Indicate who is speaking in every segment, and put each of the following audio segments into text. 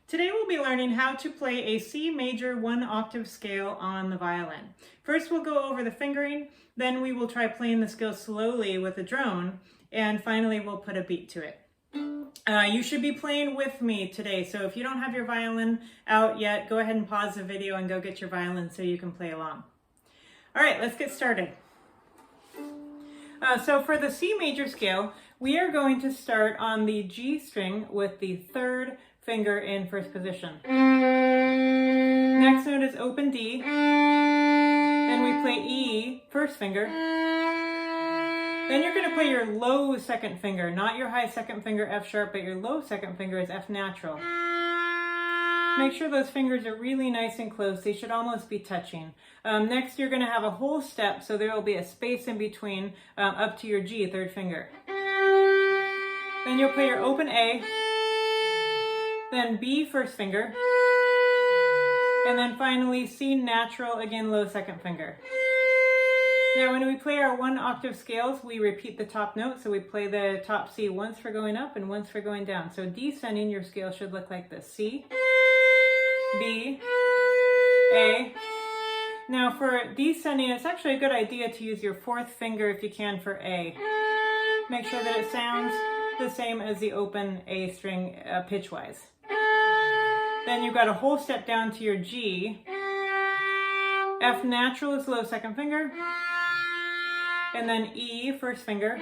Speaker 1: Today we'll be learning how to play a C major 1-octave scale on the violin. First we'll go over the fingering, then we will try playing the scale slowly with a drone, and finally we'll put a beat to it. You should be playing with me today, so if you don't have your violin out yet, go ahead and pause the video and go get your violin so you can play along. Alright, let's get started. So for the C major scale, we are going to start on the G string with the third finger in first position. Next note is open D. Then we play E, first finger. Then you're going to play your low second finger, not your high second finger F sharp, but your low second finger is F natural. Make sure those fingers are really nice and close. They should almost be touching. Next, you're going to have a whole step, so there will be a space in between up to your G, third finger. Then you'll play your open A, then B, first finger, and then finally C natural, again low second finger. Now when we play our 1-octave scales, we repeat the top note, so we play the top C once for going up and once for going down. So descending, your scale should look like this: C, B, A. Now for descending, it's actually a good idea to use your fourth finger if you can for A. Make sure that it sounds the same as the open A string pitch-wise. Then you've got a whole step down to your G. F natural is low second finger. And then E, first finger.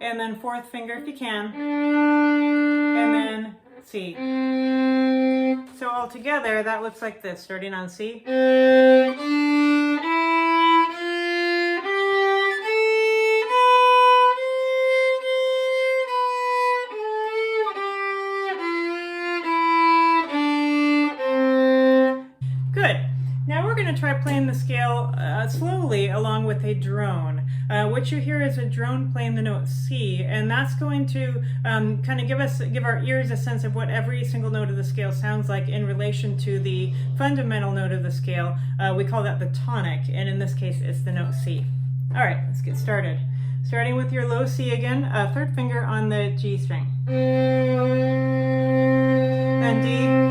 Speaker 1: And then fourth finger if you can. And then C. So all together, that looks like this, starting on C. Good. Now we're going to try playing the scale slowly along with a drone. What you hear is a drone playing the note C, and that's going to kind of give our ears a sense of what every single note of the scale sounds like in relation to the fundamental note of the scale. We call that the tonic, and in this case it's the note C. All right, let's get started. Starting with your low C again, third finger on the G string. Then D.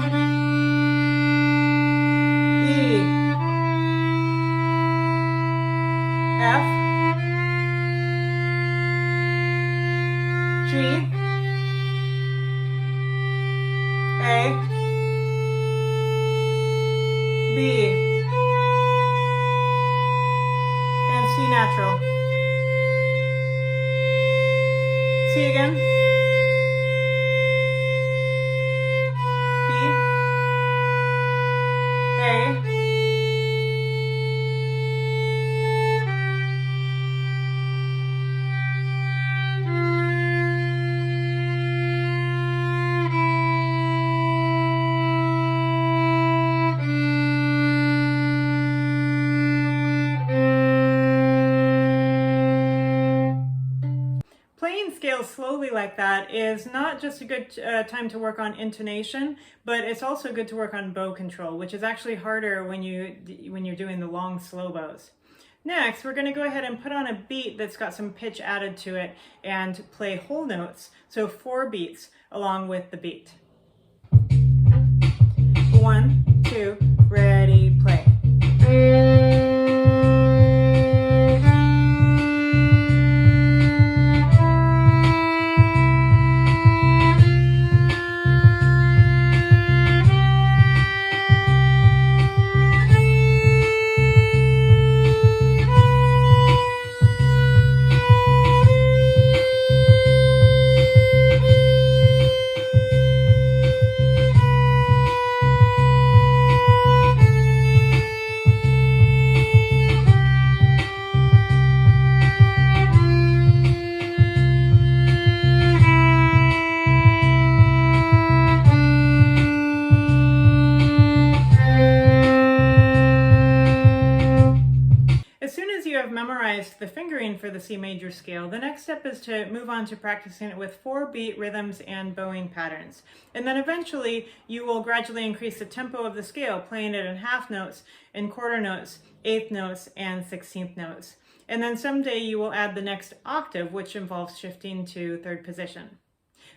Speaker 1: F, G, A, B, and C natural. C again. B, A, Playing scales slowly like that is not just a good time to work on intonation, but it's also good to work on bow control, which is actually harder when you're doing the long slow bows. Next, we're going to go ahead and put on a beat that's got some pitch added to it and play whole notes, so 4 beats along with the beat. 1, 2, ready, play. Memorized the fingering for the C major scale, the next step is to move on to practicing it with 4-beat rhythms and bowing patterns. And then eventually you will gradually increase the tempo of the scale, playing it in half notes, in quarter notes, eighth notes, and 16th notes. And then someday you will add the next octave, which involves shifting to third position.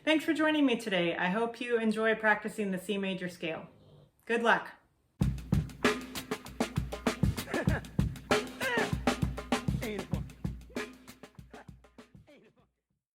Speaker 1: Thanks for joining me today. I hope you enjoy practicing the C major scale. Good luck.